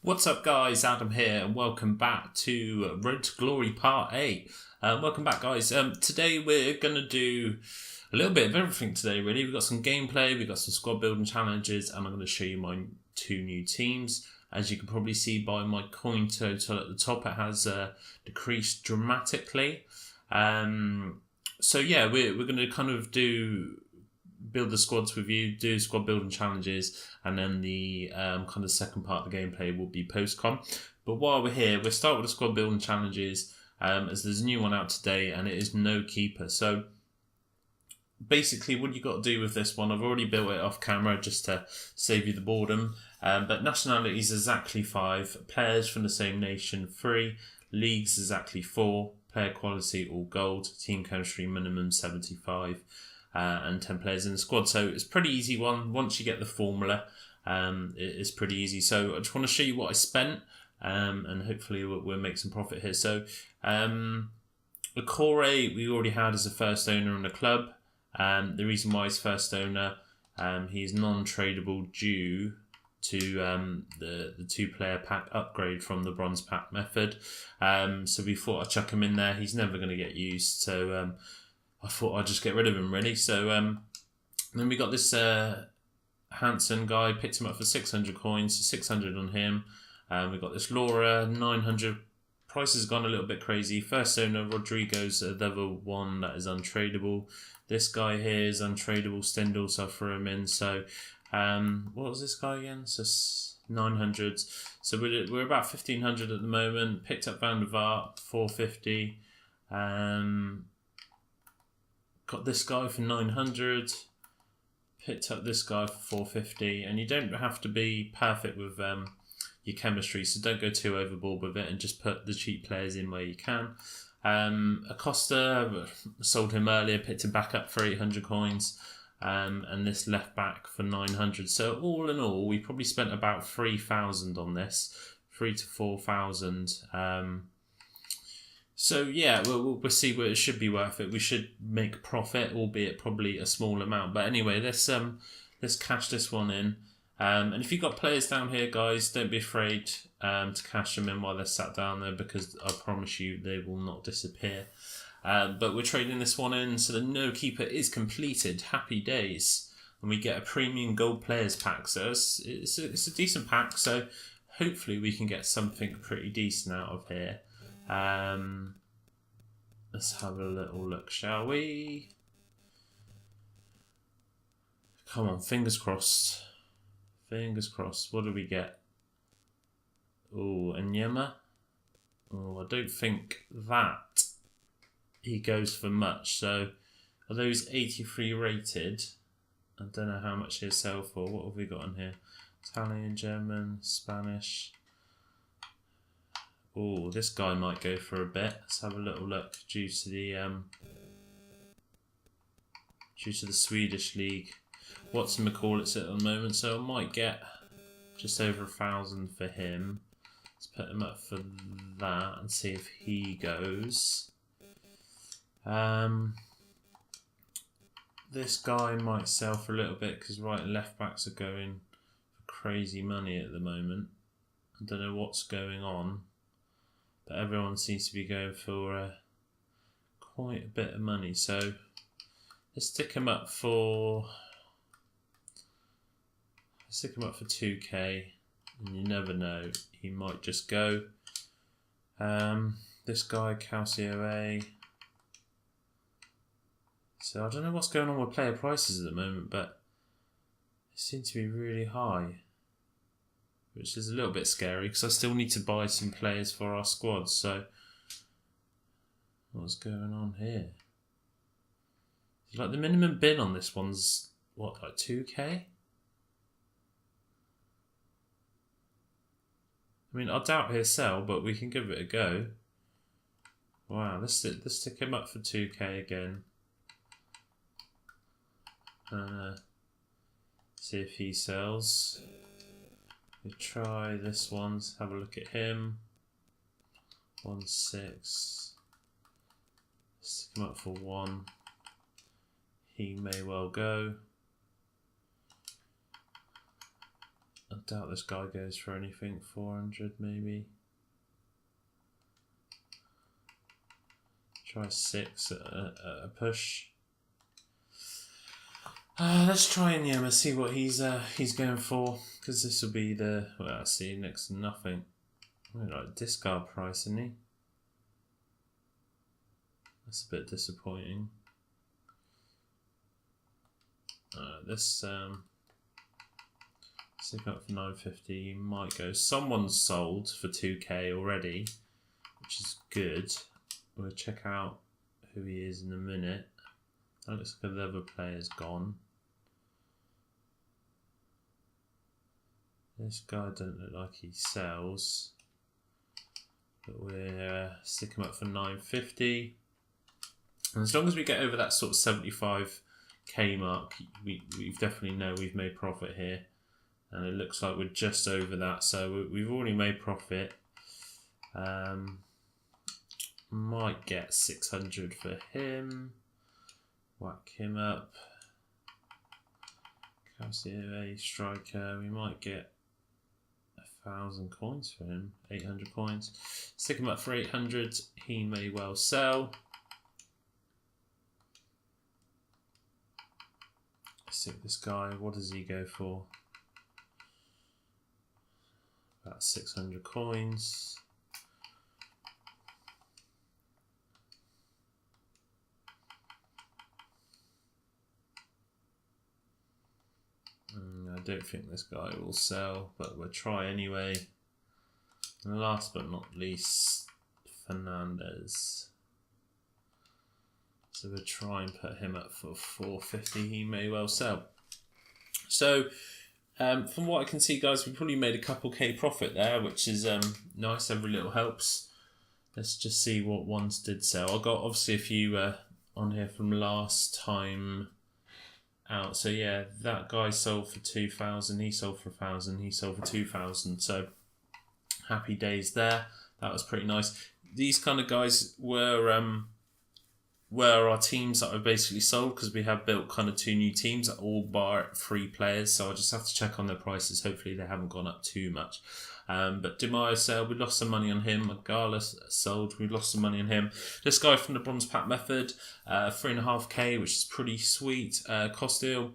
What's up guys, Adam here and welcome back to Road to Glory Part 8. Welcome back guys. Today we're going to do a little bit of everything today really. We've got some gameplay, we've got some squad building challenges, and I'm going to show you my two new teams. As you can probably see by my coin total at the top, it has decreased dramatically. So yeah, we're going to kind of build the squads with you, do squad building challenges, and then the kind of second part of the gameplay will be post-con. But while we're here, we'll start with the squad building challenges, as there's a new one out today, and it is no keeper. So basically what you got to do with this one, I've already built it off camera just to save you the boredom, but nationalities exactly 5, players from the same nation 3, leagues exactly 4, player quality all gold, team chemistry minimum 75, and 10 players in the squad. So it's a pretty easy one. Once you get the formula, it's pretty easy. So I just want to show you what I spent, and hopefully we'll make some profit here. So Akore we already had as a first owner in the club. The reason why he's first owner, he's non-tradable due to the 2-player pack upgrade from the bronze pack method. So we thought I'd chuck him in there. He's never going to get used, so I thought I'd just get rid of him really. So then we got this Hanson guy, picked him up for 600 coins, so 600 on him. We got this Laura, 900. Price has gone a little bit crazy. First owner, Rodrigo's a level 1 that is untradeable. This guy here is untradeable, Stendhal, so I threw him in. So what was this guy again? So 900s. So we're about 1500 at the moment. Picked up Van der Vaart, 450. Got this guy for 900. Picked up this guy for 450. And you don't have to be perfect with your chemistry, so don't go too overboard with it and just put the cheap players in where you can. Acosta, sold him earlier, picked him back up for 800 coins. And this left back for 900. So all in all, we probably spent about 3,000 on this, 3 to 4,000. So yeah, we'll see where it should be worth it. We should make profit, albeit probably a small amount. But anyway, let's cash this one in. And if you've got players down here, guys, don't be afraid to cash them in while they're sat down there, because I promise you they will not disappear. But we're trading this one in, so the no keeper is completed. Happy days. And we get a premium gold players pack. So it's a decent pack, so hopefully we can get something pretty decent out of here. Let's have a little look, shall we? Come on, fingers crossed. Fingers crossed. What do we get? Oh, Anyema. Oh, I don't think that he goes for much. So, although he's 83 rated, I don't know how much he'll sell for. What have we got on here? Italian, German, Spanish. Oh, this guy might go for a bit. Let's have a little look due to the Swedish league. Whatchamacallit's at the moment, so I might get just over 1,000 for him. Let's put him up for that and see if he goes. This guy might sell for a little bit because right and left backs are going for crazy money at the moment. I don't know what's going on, but everyone seems to be going for quite a bit of money. So let's stick him up for 2k, and you never know, he might just go. This guy, Calcio A. So I don't know what's going on with player prices at the moment, but they seem to be really high, which is a little bit scary because I still need to buy some players for our squad. So what's going on here? Like the minimum bin on this one's what, like 2k? I mean, I doubt he'll sell, but we can give it a go. Wow, let's stick him up for 2k again. See if he sells. We try this one. Let's have a look at him. 1.6. Stick him up for 1. He may well go. I doubt this guy goes for anything. 400 maybe. Try 6 at a push. Let's try Nyama, see what he's going for, because this will be the, well, I see next to nothing. Like discard price, isn't he? That's a bit disappointing. This stick up for 950 might go. Someone's sold for 2k already, which is good. We'll check out who he is in a minute. That looks like the other player's gone. This guy doesn't look like he sells, but we're stick him up for 950. And as long as we get over that sort of 75k mark, we definitely know we've made profit here. And it looks like we're just over that, so we've already made profit. Might get 600 for him. Whack him up. Calcio, striker. We might get 1,000 coins for him. 800 coins. Stick him up for 800. He may well sell. Stick this guy. What does he go for? About 600 coins. I don't think this guy will sell, but we'll try anyway. And last but not least, Fernandez. So we'll try and put him up for 450. He may well sell. So from what I can see, guys, we probably made a couple K profit there, which is nice. Every little helps. Let's just see what ones did sell. I got obviously a few on here from last time out. So yeah, that guy sold for 2,000. He sold for 1,000. He sold for 2,000. So happy days there. That was pretty nice. These kind of guys were our teams that I basically sold, because we have built kind of 2 new teams that all bar 3 players. So I just have to check on their prices. Hopefully they haven't gone up too much. But Di Maio sold, we lost some money on him. Magala sold, we lost some money on him. This guy from the Bronze Pack Method, 3.5k, which is pretty sweet. Costil,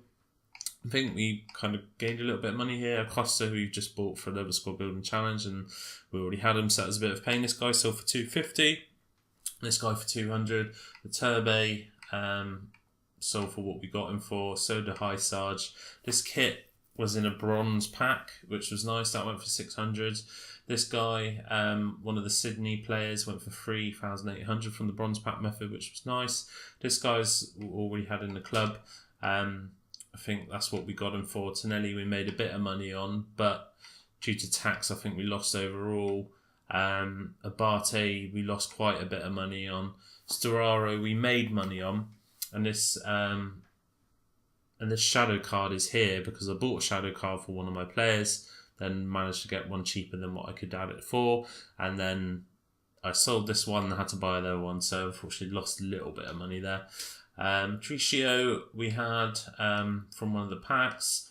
I think we kind of gained a little bit of money here. Costa, who we just bought for the Squad Building Challenge, and we already had him, so that was a bit of pain. This guy sold for 250. This guy for 200. The Turbe sold for what we got him for. So did High Sarge. This kit was in a bronze pack, which was nice. That went for 600. This guy, one of the Sydney players, went for 3,800 from the bronze pack method, which was nice. This guy's all we had in the club. I think that's what we got him for. Tonelli we made a bit of money on, but due to tax, I think we lost overall. Abate we lost quite a bit of money on. Storaro we made money on, and this shadow card is here because I bought a shadow card for one of my players, then managed to get one cheaper than what I could add it for, and then I sold this one and had to buy another one, so unfortunately lost a little bit of money there. Tricio we had from one of the packs.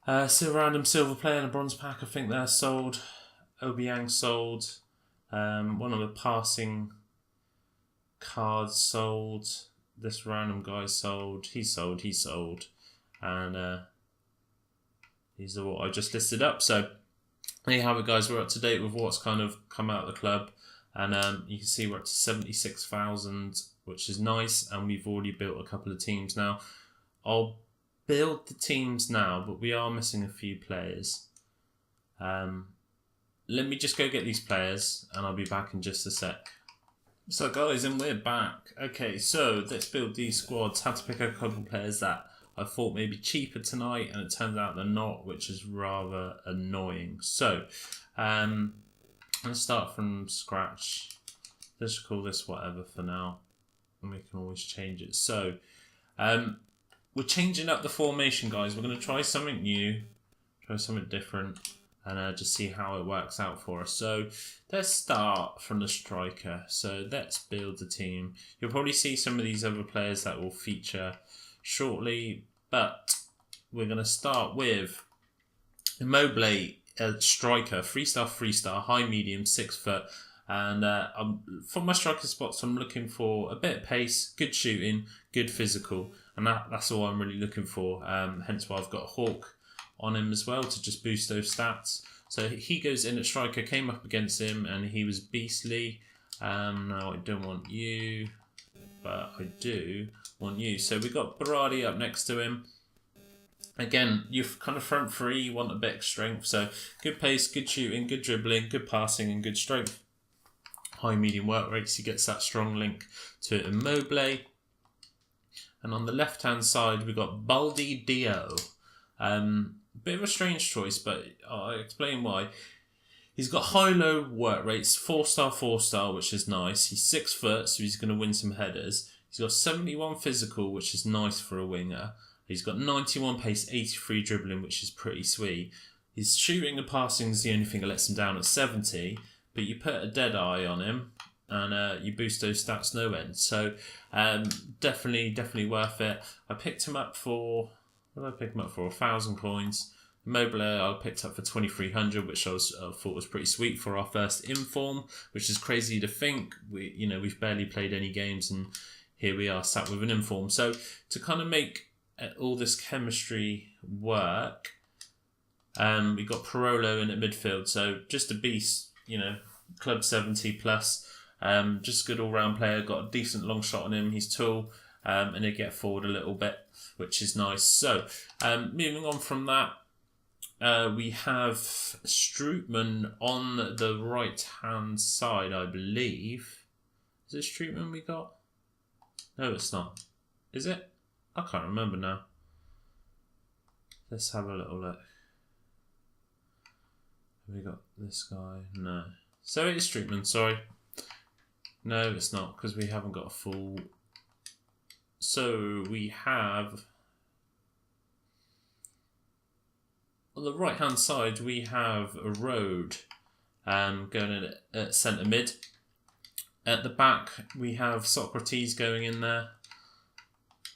Random silver player in a bronze pack, I think they're sold. Obiang sold. One of the passing cards sold. This random guy sold. He sold. And these are what I just listed up. So there you have it, guys. We're up to date with what's kind of come out of the club. And you can see we're up to 76,000, which is nice. And we've already built a couple of teams now. I'll build the teams now, but we are missing a few players. Let me just go get these players and I'll be back in just a sec. So guys, and we're back. Okay, so let's build these squads. Had to pick a couple of players that I thought may be cheaper tonight, and it turns out they're not, which is rather annoying. So, let's start from scratch. Let's call this whatever for now, and we can always change it. So, we're changing up the formation, guys. We're going to try something new, try something different, and just see how it works out for us. So let's start from the striker. So let's build the team. You'll probably see some of these other players that will feature shortly, but we're going to start with Immobile, striker, 3-star, high, medium, 6 foot. And for my striker spots, I'm looking for a bit of pace, good shooting, good physical. And that's all I'm really looking for. Hence why I've got a Hawk on him as well to just boost those stats. So he goes in at striker, came up against him, and he was beastly. No, I don't want you, but I do want you. So we got Berardi up next to him. Again, you're kind of front three, you want a bit of strength. So good pace, good shooting, good dribbling, good passing, and good strength. High, medium work rates, he gets that strong link to Immobile. And on the left-hand side, we've got Baldi Dio. Bit of a strange choice, but I'll explain why. He's got high-low work rates, 4-star, which is nice. He's 6 foot, so he's going to win some headers. He's got 71 physical, which is nice for a winger. He's got 91 pace, 83 dribbling, which is pretty sweet. His shooting and passing is the only thing that lets him down at 70, but you put a dead eye on him and you boost those stats no end. So definitely worth it. I picked him up for, what did I pick him up for? 1,000 coins. Mobile I picked up for 2,300, which I thought was pretty sweet for our first inform, which is crazy to think. We've barely played any games and here we are sat with an inform. So to kind of make all this chemistry work, we got Parolo in at midfield, so just a beast, club 70 plus, just good all-round player, got a decent long shot on him, he's tall, and they get forward a little bit, which is nice. So moving on from that, we have Strootman on the right-hand side, I believe. Is it Strootman we got? No, it's not. Is it? I can't remember now. Let's have a little look. Have we got this guy? No. So it is Strootman, sorry. No, it's not, because we haven't got a full... So we have... On the right-hand side, we have a Road going in at centre mid. At the back, we have Socrates going in there.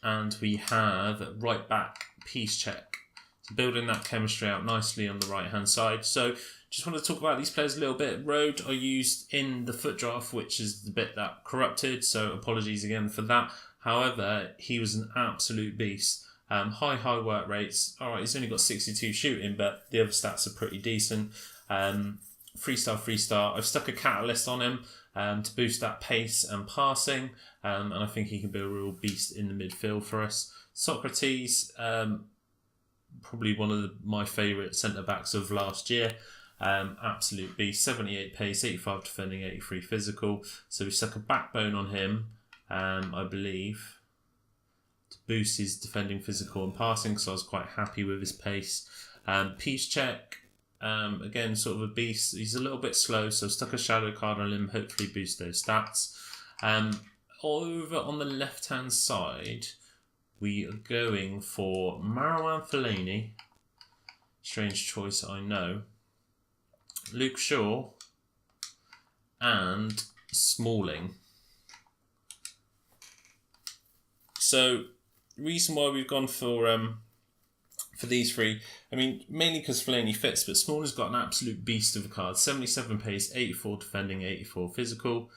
And we have right back Piszczek. So building that chemistry out nicely on the right-hand side. So just want to talk about these players a little bit. Road I used in the foot draft, which is the bit that corrupted. So apologies again for that. However, he was an absolute beast. High work rates. All right, he's only got 62 shooting, but the other stats are pretty decent. 3-star. I've stuck a catalyst on him to boost that pace and passing, and I think he can be a real beast in the midfield for us. Socrates, probably one of my favourite centre-backs of last year. Absolute beast, 78 pace, 85 defending, 83 physical. So we stuck a backbone on him, I believe, to boost his defending, physical and passing, so I was quite happy with his pace. Piszczek, again, sort of a beast. He's a little bit slow, so stuck a shadow card on him, hopefully boost those stats. Over on the left-hand side, we are going for Marouane Fellaini. Strange choice, I know. Luke Shaw and Smalling. So, reason why we've gone for these three, I mean, mainly because Fellaini fits, but Smalling's got an absolute beast of a card. 77 pace, 84 defending, 84 physical.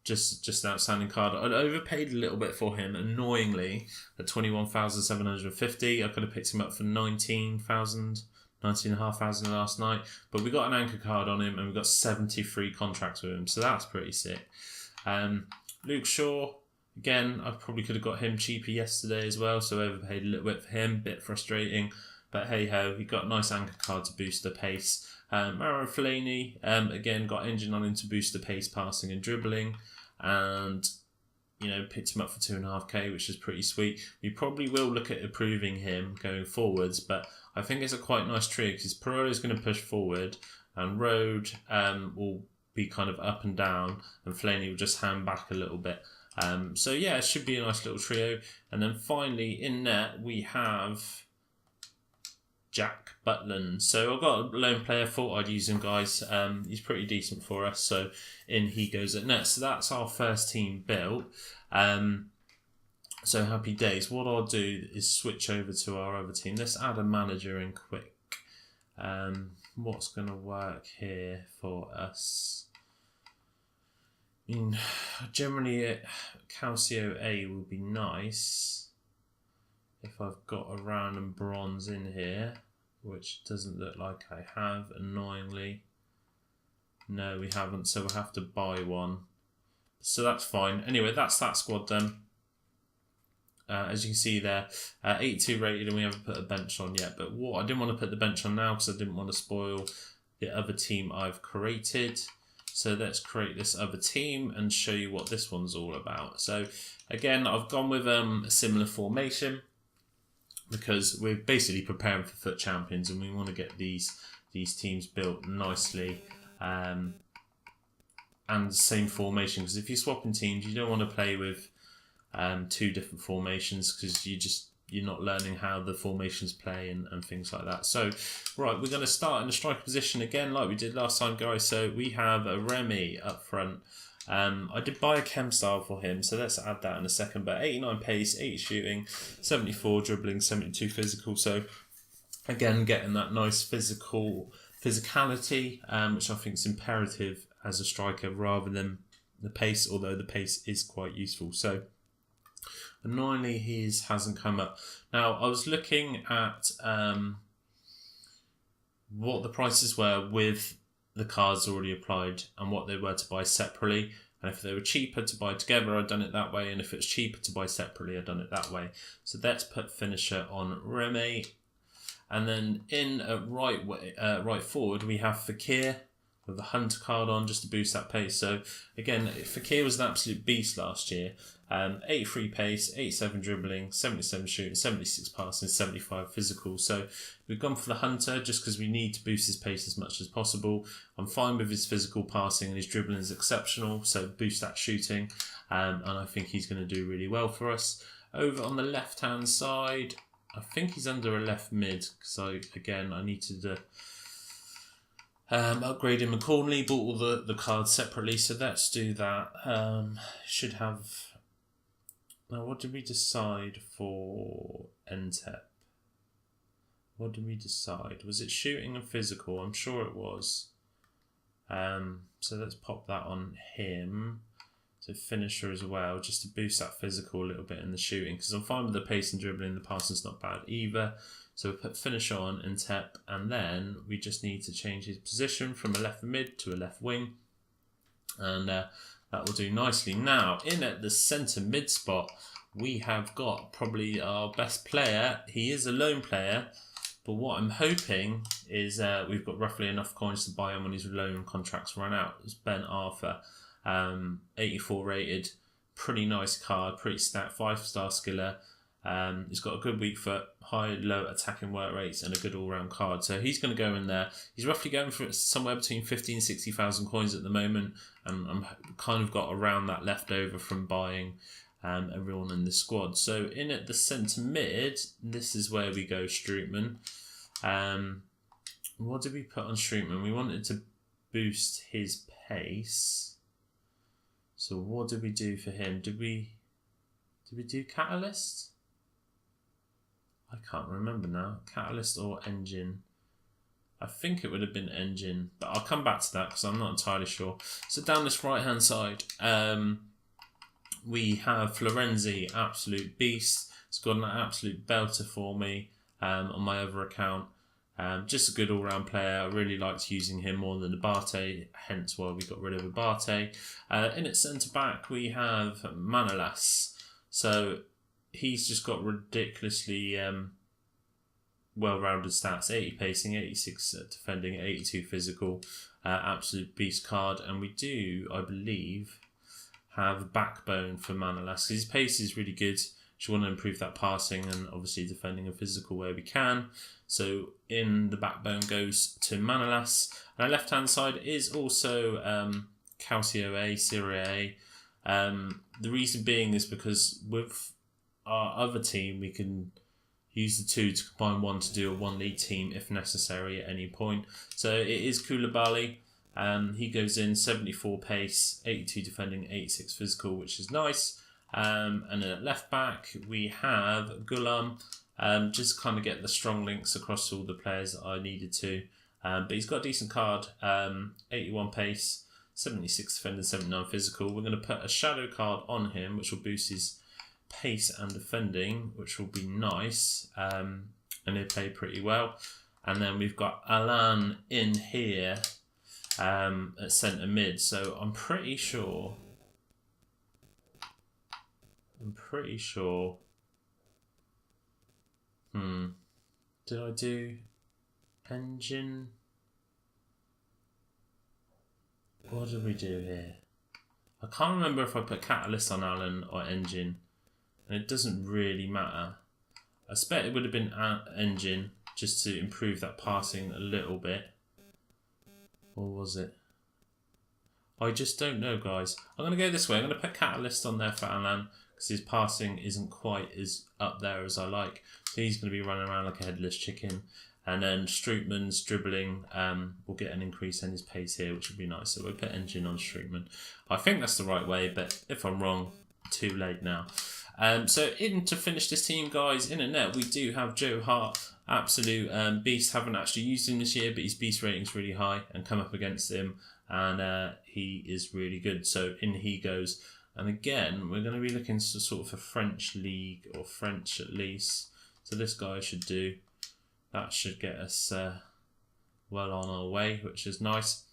Just an outstanding card. I'd overpaid a little bit for him, annoyingly, at 21,750. I could have picked him up for 19,500 last night. But we got an anchor card on him, and we got 73 contracts with him, so that's pretty sick. Luke Shaw, again, I probably could have got him cheaper yesterday as well, so overpaid a little bit for him. Bit frustrating, but hey ho, he got a nice anchor card to boost the pace. Marouane Fellaini, again, got engine on him to boost the pace, passing and dribbling, and picked him up for 2.5k, which is pretty sweet. We probably will look at improving him going forwards, but I think it's a quite nice trio because Parolo is going to push forward, and Road will be kind of up and down, and Fellaini will just hand back a little bit. So yeah, it should be a nice little trio. And then finally in net we have Jack Butland. So I've got a lone player, thought I'd use him, guys. He's pretty decent for us, so in he goes at net. So that's our first team built. So happy days. What I'll do is switch over to our other team. Let's add a manager in quick. What's going to work here for us? I mean, generally, Calcio A will be nice if I've got a random bronze in here, which doesn't look like I have, annoyingly. No, we haven't, so we'll have to buy one. So that's fine. Anyway, that's that squad then. As you can see there, 82 rated, and we haven't put a bench on yet. But what I didn't want to put the bench on now because I didn't want to spoil the other team I've created. So let's create this other team and show you what this one's all about. So again, I've gone with a similar formation because we're basically preparing for FUT Champions, and we want to get these teams built nicely. And the same formation, because if you're swapping teams, you don't want to play with two different formations because you're not learning how the formations play and things like that. So right, we're going to start in the striker position again like we did last time, guys. So we have a Remy up front. I did buy a chem style for him, so let's add that in a second. But 89 pace, 80 shooting, 74 dribbling, 72 physical. So again, getting that nice physicality, which I think is imperative as a striker rather than the pace, although the pace is quite useful. So annoyingly, his hasn't come up. Now, I was looking at what the prices were with the cards already applied and what they were to buy separately. And if they were cheaper to buy together, I'd done it that way. And if it's cheaper to buy separately, I'd done it that way. So let's put finisher on Remy. And then in right forward, we have Fakir with the Hunter card on just to boost that pace. So again, Fakir was an absolute beast last year. 83 pace, 87 dribbling, 77 shooting, 76 passing, 75 physical. So we've gone for the Hunter just because we need to boost his pace as much as possible. I'm fine with his physical passing and his dribbling is exceptional, so boost that shooting. And I think he's going to do really well for us. Over on the left-hand side, I think he's under a left mid because I needed to upgrade him accordingly. Bought all the cards separately, so let's do that. Should have. Now, what did we decide for NTEP? What did we decide? Was it shooting and physical? I'm sure it was. So let's pop that on him. So finisher as well, just to boost that physical a little bit in the shooting, because I'm fine with the pace and dribbling. The passing's not bad either. So we put finisher on NTEP, and then we just need to change his position from a left mid to a left wing. And that will do nicely. Now, in at the centre mid spot, we have got probably our best player. He is a lone player, but what I'm hoping is we've got roughly enough coins to buy him when his loan contracts run out. It's Ben Arthur, 84 rated, pretty nice card, pretty stacked, 5-star skiller. He's got a good weak foot, high, low attacking work rates, and a good all-round card. So he's going to go in there. He's roughly going for somewhere between 50 and 60,000 coins at the moment, and I'm kind of got around that left over from buying everyone in the squad. So in at the centre mid, this is where we go Strootman. What did we put on Strootman? We wanted to boost his pace. So what did we do for him? Did we do Catalyst? I can't remember now. Catalyst or Engine? I think it would have been Engine, but I'll come back to that because I'm not entirely sure. So down this right-hand side, we have Florenzi, absolute beast. It's got an absolute belter for me on my other account. Just a good all-round player. I really liked using him more than Abate, hence why we got rid of Abate. In its centre-back, we have Manolas. So he's just got ridiculously well-rounded stats. 80 pacing, 86 defending, 82 physical. Absolute beast card. And we do, I believe, have backbone for Manolas. His pace is really good. Just want to improve that passing and obviously defending and physical where we can. So in the backbone goes to Manolas. And our left-hand side is also Calcio A, Serie A. The reason being is because with our other team, we can use the two to combine one to do a one league team if necessary at any point. So it is Koulibaly. He goes in 74 pace, 82 defending, 86 physical, which is nice. And at left back, we have Gulam, just kind of get the strong links across all the players that I needed to. But he's got a decent card, 81 pace, 76 defending, 79 physical. We're going to put a shadow card on him, which will boost his pace and defending, which will be nice. And he'll play pretty well. And then we've got Alan in here at centre mid. So I'm pretty sure. Did I do engine? What did we do here? I can't remember if I put catalyst on Alan or engine. And it doesn't really matter. I expect it would have been engine just to improve that passing a little bit. Or was it? I just don't know, guys. I'm going to go this way. I'm going to put catalyst on there for Alan because his passing isn't quite as up there as I like. So he's going to be running around like a headless chicken. And then Strootman's dribbling will get an increase in his pace here, which would be nice. So we'll put engine on Strootman. I think that's the right way, but if I'm wrong, too late now. So in to finish this team, guys, in a net, we do have Joe Hart, absolute beast. Haven't actually used him this year, but his beast rating is really high and come up against him. And he is really good. So in he goes. And again, we're going to be looking for sort of a French league or French at least. So this guy should do. That should get us well on our way, which is nice.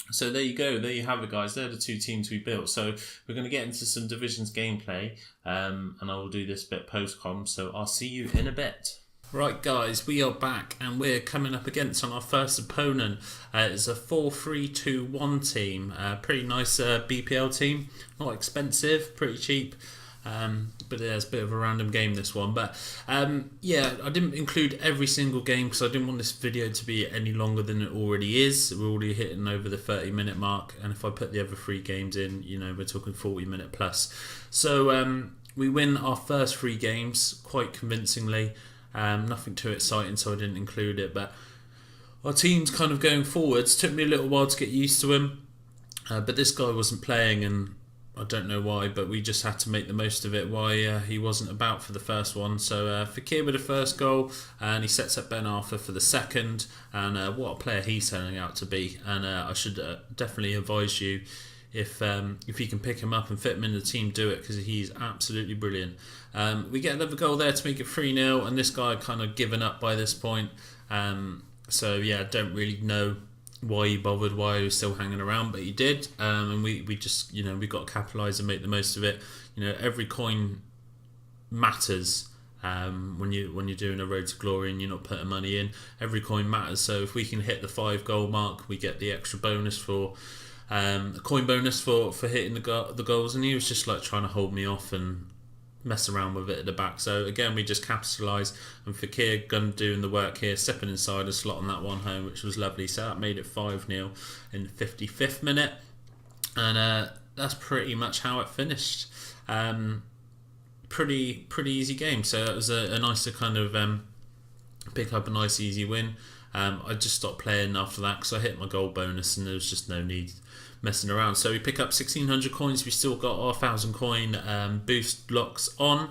So there you go. There you have it, guys. They're the two teams we built. So we're going to get into some divisions gameplay, and I will do this bit post-com. So I'll see you in a bit. Right, guys, we are back, and we're coming up against on our first opponent. It's a 4-3-2-1 team. Pretty nice BPL team. Not expensive, pretty cheap. But there's a bit of a random game, this one. But yeah, I didn't include every single game because I didn't want this video to be any longer than it already is. We're already hitting over the 30-minute mark, and if I put the other 3 games in, you know, we're talking 40-minute plus. So we win our first 3 games quite convincingly. Nothing too exciting, so I didn't include it. But our team's kind of going forwards. Took me a little while to get used to him, but this guy wasn't playing, and I don't know why, but we just had to make the most of it why he wasn't about for the first one. So Fakir with the first goal, and he sets up Ben Arthur for the second, and what a player he's turning out to be. And I should definitely advise you, if you can pick him up and fit him in the team, do it, because he's absolutely brilliant. We get another goal there to make it 3-0, and this guy kind of given up by this point. So yeah, don't really know why he bothered, why he was still hanging around, but he did. And we just, you know, we got to capitalise and make the most of it. You know, every coin matters when you're doing a road to glory and you're not putting money in. Every coin matters. So if we can hit the 5 goal mark, we get the extra bonus for a coin bonus for hitting the goals. And he was just like trying to hold me off and mess around with it at the back. So again, we just capitalise, and Fakir gun doing the work here, stepping inside and slotting that one home, which was lovely. So that made it 5-0 in the 55th minute, and that's pretty much how it finished. Pretty easy game. So it was a nice to kind of pick up a nice easy win. I just stopped playing after that because I hit my goal bonus and there was just no need messing around. So we pick up 1,600 coins. We still got our 1,000 coin boost blocks on,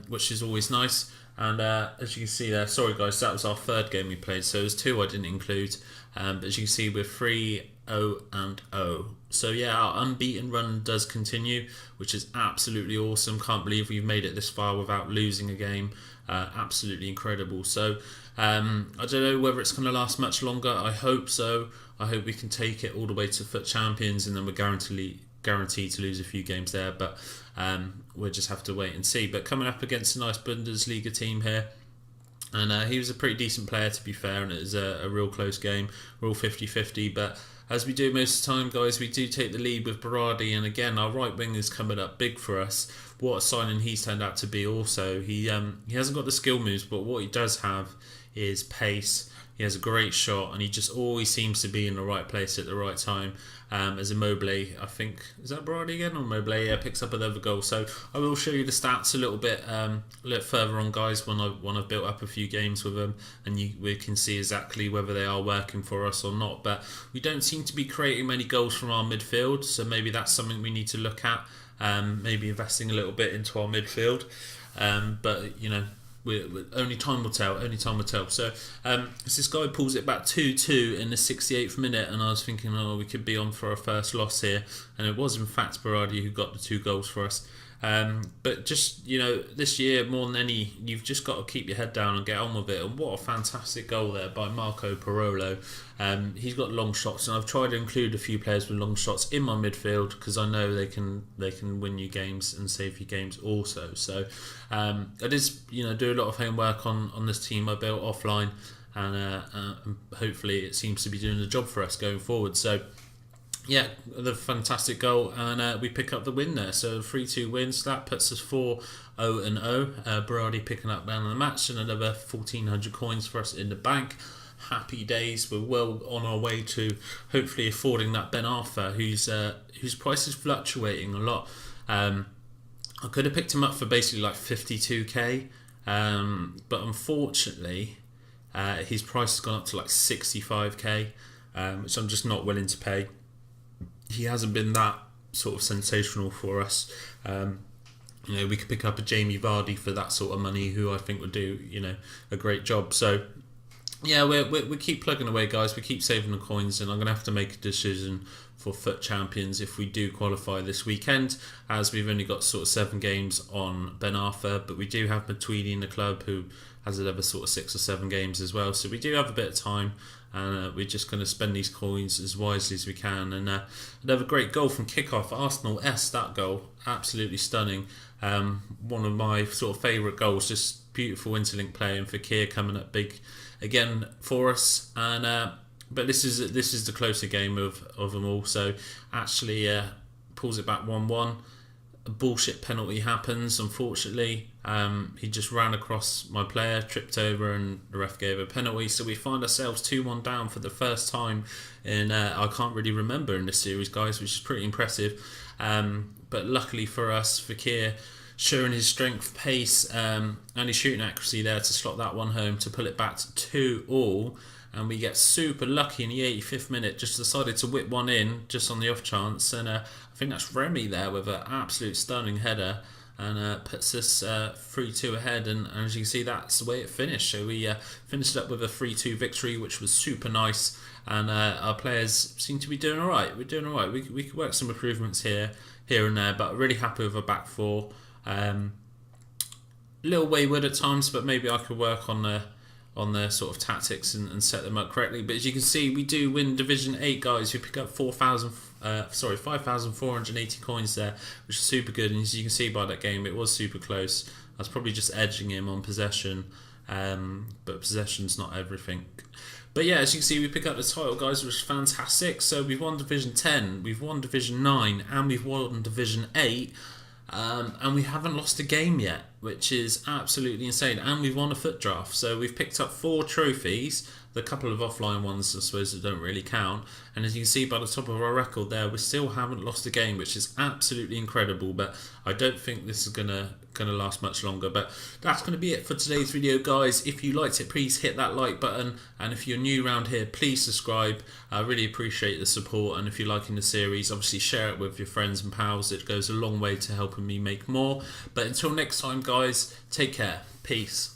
which is always nice. And as you can see there, sorry guys, that was our 3rd game we played. So there's 2 I didn't include. But as you can see, we're 3-0-0. So yeah, our unbeaten run does continue, which is absolutely awesome. Can't believe we've made it this far without losing a game. Absolutely incredible. So I don't know whether it's going to last much longer. I hope so. I hope we can take it all the way to FUT Champions, and then we're guaranteed to lose a few games there. But we'll just have to wait and see. But coming up against a nice Bundesliga team here. And he was a pretty decent player, to be fair, and it was a real close game. We're all 50-50, but as we do most of the time, guys, we do take the lead with Berardi, and again, our right wing is coming up big for us. What a signing he's turned out to be also. He hasn't got the skill moves, but what he does have is pace. He has a great shot, and he just always seems to be in the right place at the right time. As Immobile, I think, is that Berardi again? Or Immobile, yeah, picks up another goal. So I will show you the stats a little bit further on, guys, when I've built up a few games with them, and we can see exactly whether they are working for us or not. But we don't seem to be creating many goals from our midfield, so maybe that's something we need to look at. Maybe investing a little bit into our midfield. But you know, only time will tell. Only time will tell. So this guy pulls it back 2-2 in the 68th minute, and I was thinking, oh, we could be on for our first loss here, and it was in fact Berardi who got the 2 goals for us. But just, this year more than any, you've just got to keep your head down and get on with it. And what a fantastic goal there by Marco Parolo. He's got long shots, and I've tried to include a few players with long shots in my midfield because I know they can win you games and save you games also. So I did do a lot of homework on this team I built offline, and hopefully it seems to be doing the job for us going forward. So yeah, the fantastic goal, and we pick up the win there. So 3-2 wins, that puts us 4-0-0. Berardi picking up man of the match, and another 1,400 coins for us in the bank. Happy days. We're well on our way to hopefully affording that Ben Arthur, whose price is fluctuating a lot. I could have picked him up for basically like 52k, but unfortunately his price has gone up to like 65k, which I'm just not willing to pay. He hasn't been that sort of sensational for us. We could pick up a Jamie Vardy for that sort of money, who I think would do a great job. So yeah, we keep plugging away, guys. We keep saving the coins, and I'm going to have to make a decision for FUT Champions if we do qualify this weekend, as we've only got sort of 7 games on Ben Arthur, but we do have Matuidi in the club who has another sort of 6 or 7 games as well. So we do have a bit of time, and we're just going to spend these coins as wisely as we can. And another great goal from kickoff, Arsenal S, that goal, absolutely stunning. One of my sort of favourite goals, just beautiful interlink play, and Fekir coming up big again for us. And but this is the closer game of them all. So actually pulls it back 1-1. A bullshit penalty happens, unfortunately. He just ran across my player, tripped over, and the ref gave a penalty. So we find ourselves 2-1 down for the first time in I can't really remember in this series, guys, which is pretty impressive. But luckily for us, Fekir showing his strength, pace, and his shooting accuracy there to slot that one home to pull it back to 2-2. And we get super lucky in the 85th minute, just decided to whip one in just on the off chance. And I think that's Remy there with an absolute stunning header, and puts us 3-2 ahead. And as you can see, that's the way it finished. So we finished up with a 3-2 victory, which was super nice. And our players seem to be doing all right. We're doing all right. We could work some improvements here and there, but really happy with our back four. A little wayward at times, but maybe I could work on their sort of tactics and set them up correctly. But as you can see, we do win Division 8, guys. We pick up 5,480 coins there, which is super good. And as you can see by that game, it was super close. I was probably just edging him on possession, but possession's not everything. But yeah, as you can see, we pick up the title, guys, which is fantastic. So we've won Division 10, we've won Division 9, and we've won Division 8. And we haven't lost a game yet, which is absolutely insane. And we've won a FUT draft, so we've picked up 4 trophies. The couple of offline ones, I suppose, that don't really count. And as you can see by the top of our record there, we still haven't lost a game, which is absolutely incredible. But I don't think this is gonna last much longer. But that's gonna be it for today's video, guys. If you liked it, please hit that like button. And if you're new around here, please subscribe. I really appreciate the support. And if you're liking the series, obviously share it with your friends and pals. It goes a long way to helping me make more. But until next time, guys, take care. Peace.